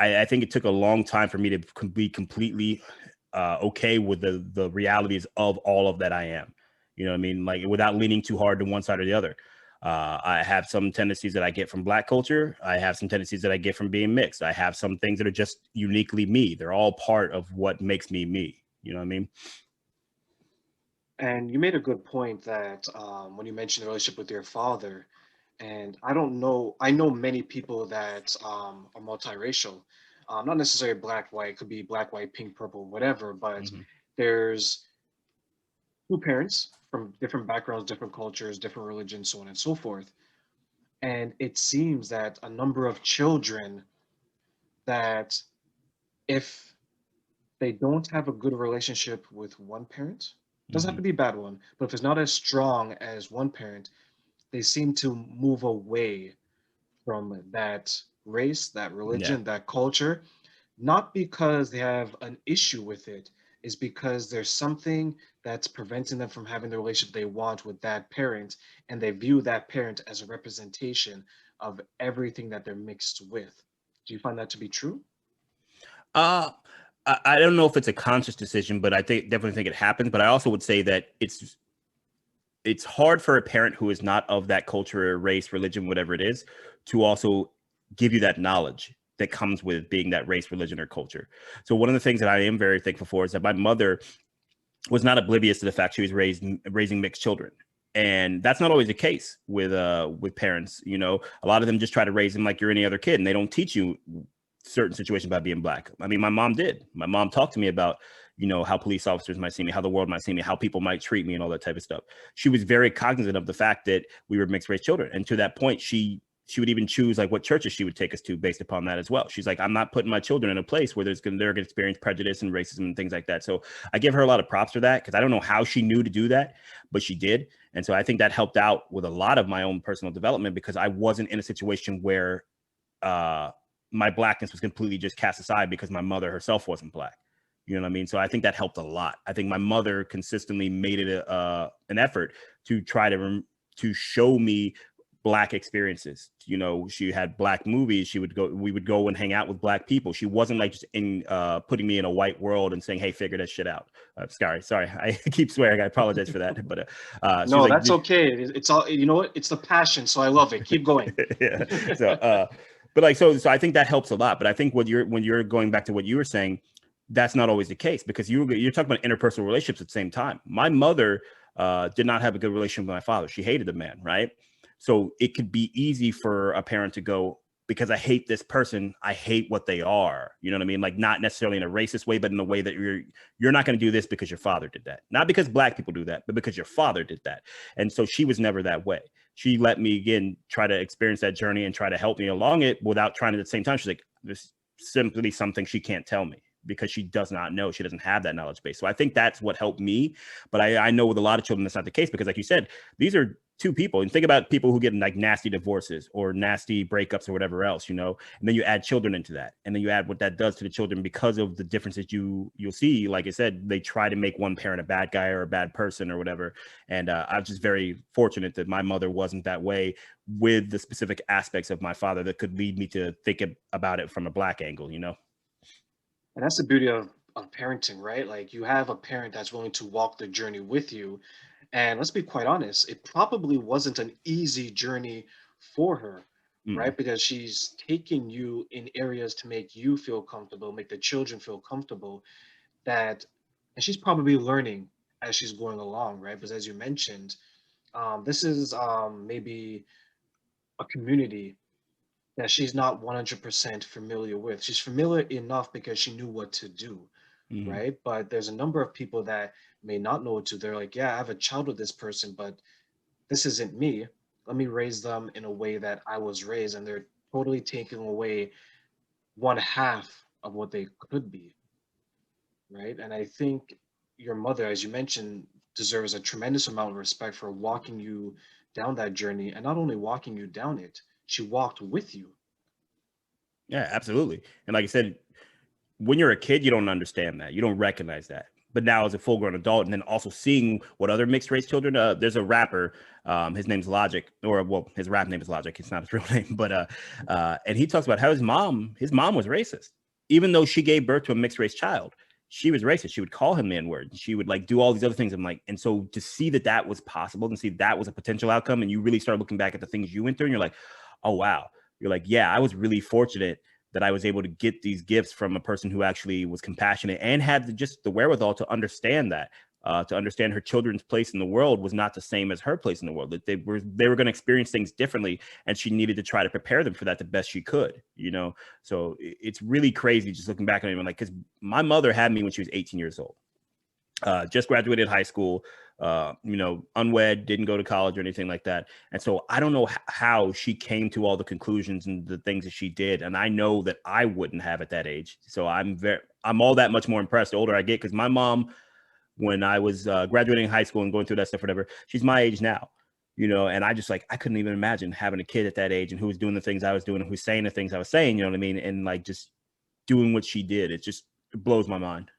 I think it took a long time for me to be completely okay with the realities of all of that I am. You know what I mean? Like without leaning too hard to one side or the other. I have some tendencies that I get from Black culture. I have some tendencies that I get from being mixed. I have some things that are just uniquely me. They're all part of what makes me me. You know what I mean? And you made a good point that when you mentioned the relationship with your father, and I don't know, I know many people that are multiracial, not necessarily black, white, could be black, white, pink, purple, whatever, but Hmm. there's two parents from different backgrounds, different cultures, different religions, so on and so forth. And it seems that a number of children that if they don't have a good relationship with one parent, doesn't have Hmm. to be a bad one, but if it's not as strong as one parent, they seem to move away from that race, that Yeah. religion, that culture, not because they have an issue with it, is because there's something that's preventing them from having the relationship they want with that parent, and they view that parent as a representation of everything that they're mixed with. Do you find that to be true? Uh, I don't know if it's a conscious decision, but I think definitely think it happens. But I also would say that it's hard for a parent who is not of that culture, race, religion, whatever it is, to also give you that knowledge that comes with being that race, religion, or culture. So one of the things that I am very thankful for is that my mother was not oblivious to the fact she was raising mixed children. And that's not always the case with parents. You know, a lot of them just try to raise them like you're any other kid, and they don't teach you certain situations about being Black. I mean, my mom did. My mom talked to me about, you know, how police officers might see me, how the world might see me, how people might treat me, and all that type of stuff. She was very cognizant of the fact that we were mixed race children, and to that point, she would even choose like what churches she would take us to based upon that as well. She's like, I'm not putting my children in a place where they're going to experience prejudice and racism and things like that. So I give her a lot of props for that because I don't know how she knew to do that, but she did. And so I think that helped out with a lot of my own personal development because I wasn't in a situation where uh, my Blackness was completely just cast aside because my mother herself wasn't Black. You know what I mean? So I think that helped a lot. I think my mother consistently made it an effort to try to show me Black experiences. You know, she had Black movies. We would go and hang out with Black people. She wasn't like just in putting me in a white world and saying, "Hey, figure that shit out." Sorry, I keep swearing. I apologize for that. But she was No, like, that's okay. It's all, you know what? It's the passion, so I love it. Keep going. yeah. So, but like, so I think that helps a lot. But I think when you're going back to what you were saying, that's not always the case because you're talking about interpersonal relationships at the same time. My mother did not have a good relationship with my father. She hated the man, right? So it could be easy for a parent to go, because I hate this person, I hate what they are. You know what I mean? Like not necessarily in a racist way, but in a way that you're not going to do this because your father did that. Not because Black people do that, but because your father did that. And so she was never that way. She let me again try to experience that journey and try to help me along it without trying to at the same time. She's like, there's simply something she can't tell me because she does not know. She doesn't have that knowledge base. So I think that's what helped me. But I know with a lot of children, that's not the case because, like you said, these are two people. And think about people who get like nasty divorces or nasty breakups or whatever else, you know, and then you add children into that. And then you add what that does to the children because of the differences you'll see. Like I said, they try to make one parent a bad guy or a bad person or whatever. And I'm just very fortunate that my mother wasn't that way with the specific aspects of my father that could lead me to think about it from a Black angle, you know? And that's the beauty of parenting, right? Like you have a parent that's willing to walk the journey with you. And let's be quite honest, it probably wasn't an easy journey for her, Mm-mm. right? Because she's taking you in areas to make you feel comfortable, make the children feel comfortable, that, and she's probably learning as she's going along, right? Because as you mentioned, this is maybe a community that she's not 100% familiar with. She's familiar enough because she knew what to do, Mm-hmm. right? But there's a number of people that may not know what to. They're like, yeah, I have a child with this person, but this isn't me. Let me raise them in a way that I was raised. And they're totally taking away one half of what they could be, right? And I think your mother, as you mentioned, deserves a tremendous amount of respect for walking you down that journey, and not only walking you down it, she walked with you. Yeah, absolutely. And like I said, when you're a kid, you don't understand that. You don't recognize that. but now as a full grown adult, and then also seeing what other mixed race children. There's a rapper, his name's Logic, or well, his rap name is Logic. It's not his real name, but and he talks about how his mom was racist, even though she gave birth to a mixed race child. She was racist. She would call him the N-word. She would like do all these other things. I'm like, and so to see that was possible and see that was a potential outcome, and you really start looking back at the things you went through, and you're like, oh wow, you're like, yeah, I was really fortunate that I was able to get these gifts from a person who actually was compassionate and had just the wherewithal to understand that, to understand her children's place in the world was not the same as her place in the world, that they were going to experience things differently, and she needed to try to prepare them for that the best she could, you know? So it's really crazy just looking back on it, like, because my mother had me when she was 18 years old. Just graduated high school, you know, unwed, didn't go to college or anything like that. And so I don't know how she came to all the conclusions and the things that she did. And I know that I wouldn't have at that age. So I'm all that much more impressed the older I get, because my mom, when I was graduating high school and going through that stuff, whatever, she's my age now, you know, and I just like, I couldn't even imagine having a kid at that age and who was doing the things I was doing and who's saying the things I was saying, you know what I mean? And like just doing what she did, it blows my mind.